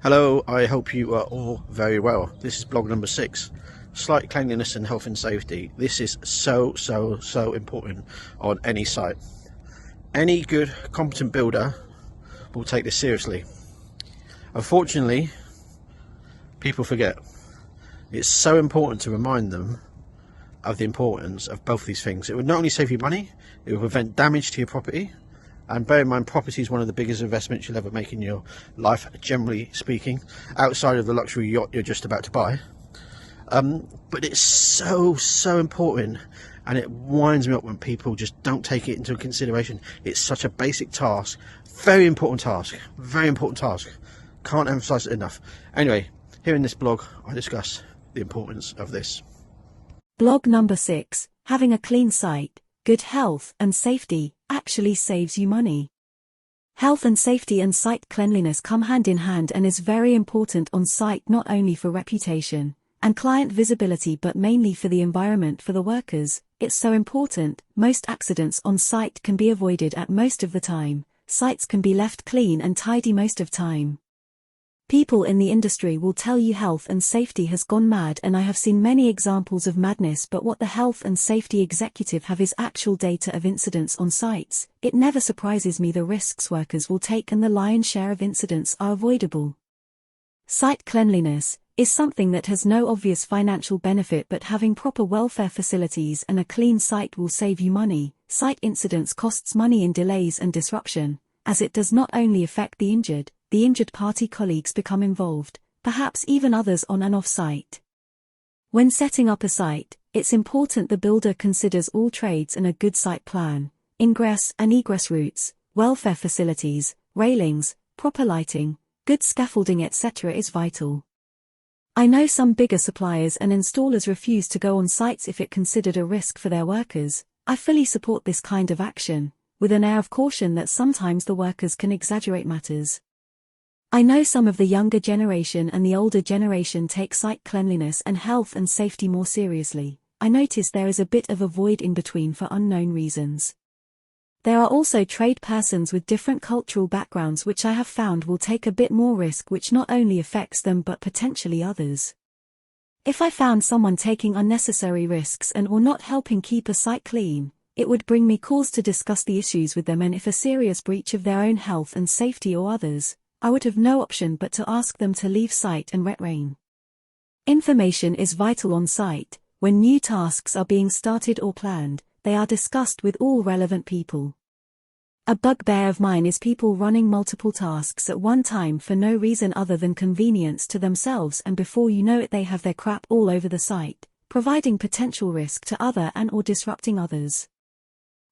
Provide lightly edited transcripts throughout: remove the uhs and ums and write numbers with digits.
Hello, I hope you are all very well. This is blog number 6, site cleanliness and health and safety. This is so important on any site. Any good, competent builder will take this seriously. Unfortunately, people forget. It's so important to remind them of the importance of both these things. It would not only save you money, it will prevent damage to your property. And bear in mind, property is one of the biggest investments you'll ever make in your life, generally speaking, outside of the luxury yacht you're just about to buy. But it's so important, and it winds me up when people just don't take it into consideration. It's such a basic task, very important task. Can't emphasize it enough. Anyway, here in this blog, I discuss the importance of this. Blog number 6, having a clean site, good health and safety, actually saves you money. Health and safety and site cleanliness come hand in hand and is very important on site, not only for reputation and client visibility but mainly for the environment for the workers. It's so important. Most accidents on site can be avoided at most of the time. Sites can be left clean and tidy most of time. People in the industry will tell you health and safety has gone mad, and I have seen many examples of madness, but what the health and safety executive have is actual data of incidents on sites. It never surprises me the risks workers will take, and the lion's share of incidents are avoidable. Site cleanliness is something that has no obvious financial benefit, but having proper welfare facilities and a clean site will save you money. Site incidents costs money in delays and disruption, as it does not only affect the injured party colleagues become involved, perhaps even others on and off site. When setting up a site, it's important the builder considers all trades and a good site plan, ingress and egress routes, welfare facilities, railings, proper lighting, good scaffolding etc. is vital. I know some bigger suppliers and installers refuse to go on sites if it considered a risk for their workers. I fully support this kind of action, with an air of caution that sometimes the workers can exaggerate matters. I know some of the younger generation and the older generation take site cleanliness and health and safety more seriously. I notice there is a bit of a void in between for unknown reasons. There are also trade persons with different cultural backgrounds which I have found will take a bit more risk, which not only affects them but potentially others. If I found someone taking unnecessary risks and or not helping keep a site clean, it would bring me cause to discuss the issues with them, and if a serious breach of their own health and safety or others, I would have no option but to ask them to leave site and retrain. Information is vital on site. When new tasks are being started or planned, they are discussed with all relevant people. A bugbear of mine is people running multiple tasks at one time for no reason other than convenience to themselves, and before you know it they have their crap all over the site, providing potential risk to other and or disrupting others.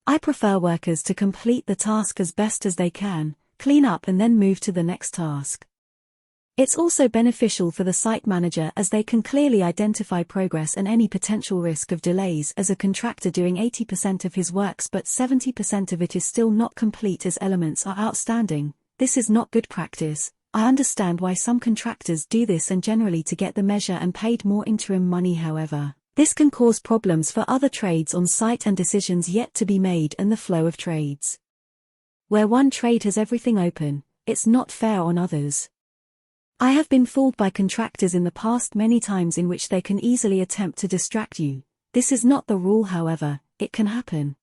I prefer workers to complete the task as best as they can, clean up and then move to the next task. It's also beneficial for the site manager as they can clearly identify progress and any potential risk of delays, as a contractor doing 80% of his works but 70% of it is still not complete as elements are outstanding. This is not good practice. I understand why some contractors do this and generally to get the measure and paid more interim money. However, this can cause problems for other trades on site and decisions yet to be made and the flow of trades. Where one trade has everything open, it's not fair on others. I have been fooled by contractors in the past many times in which they can easily attempt to distract you. This is not the rule, however, it can happen.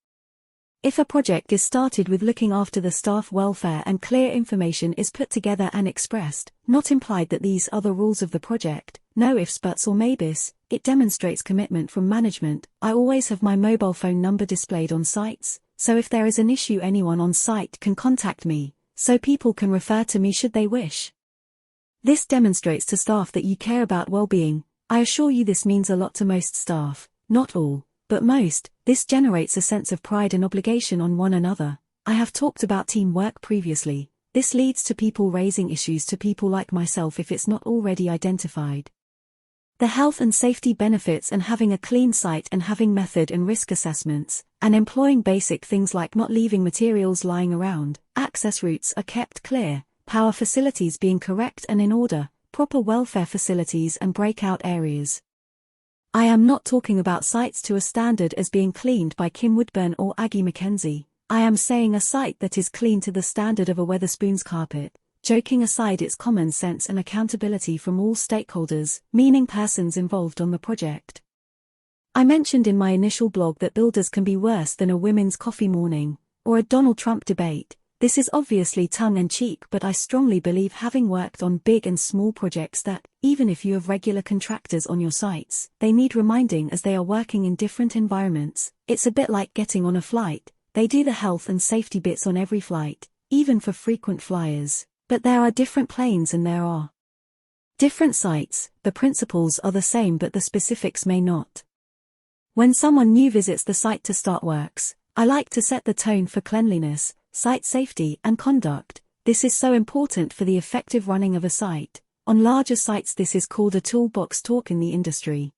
If a project is started with looking after the staff welfare and clear information is put together and expressed, not implied that these are the rules of the project, no ifs, buts or maybes, it demonstrates commitment from management. I always have my mobile phone number displayed on sites, so if there is an issue anyone on site can contact me, so people can refer to me should they wish. This demonstrates to staff that you care about well-being. I assure you this means a lot to most staff, not all, but most. This generates a sense of pride and obligation on one another. I have talked about teamwork previously. This leads to people raising issues to people like myself if it's not already identified. The health and safety benefits and having a clean site and having method and risk assessments, and employing basic things like not leaving materials lying around, access routes are kept clear, power facilities being correct and in order, proper welfare facilities and breakout areas. I am not talking about sites to a standard as being cleaned by Kim Woodburn or Aggie McKenzie. I am saying a site that is clean to the standard of a Wetherspoons carpet, Joking aside, it's common sense and accountability from all stakeholders, meaning persons involved on the project. I mentioned in my initial blog that builders can be worse than a women's coffee morning, or a Donald Trump debate. This is obviously tongue-in-cheek, but I strongly believe, having worked on big and small projects, that, even if you have regular contractors on your sites, they need reminding as they are working in different environments. It's a bit like getting on a flight. They do the health and safety bits on every flight, even for frequent flyers. But there are different planes and there are different sites. The principles are the same but the specifics may not. When someone new visits the site to start works, I like to set the tone for cleanliness, site safety and conduct. This is so important for the effective running of a site. On larger sites, this is called a toolbox talk in the industry.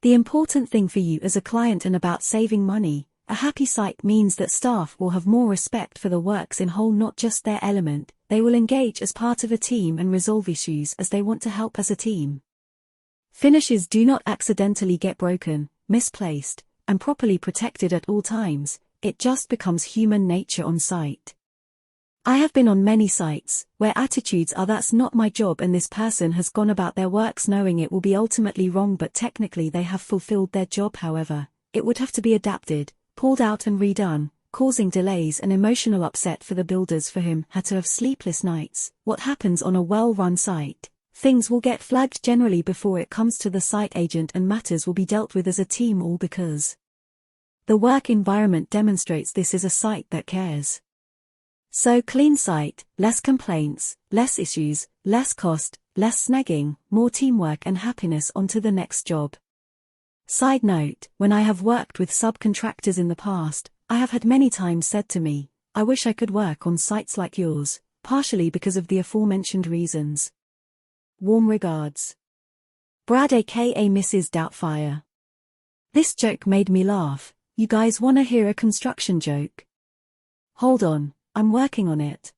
The important thing for you as a client and about saving money, a happy site means that staff will have more respect for the works in whole, not just their element. They will engage as part of a team and resolve issues as they want to help as a team. Finishes do not accidentally get broken, misplaced, and properly protected at all times. It just becomes human nature on site. I have been on many sites where attitudes are "that's not my job," and this person has gone about their works knowing it will be ultimately wrong, but technically they have fulfilled their job. However, it would have to be adapted, pulled out and redone, causing delays and emotional upset for the builders. For him, had to have sleepless nights. What happens on a well-run site? Things will get flagged generally before it comes to the site agent, and matters will be dealt with as a team, all because the work environment demonstrates this is a site that cares. So clean site, less complaints, less issues, less cost, less snagging, more teamwork and happiness. On to the next job. Side note, when I have worked with subcontractors in the past, I have had many times said to me, "I wish I could work on sites like yours," partially because of the aforementioned reasons. Warm regards, Brad aka Mrs. Doubtfire. This joke made me laugh. You guys wanna hear a construction joke? Hold on, I'm working on it.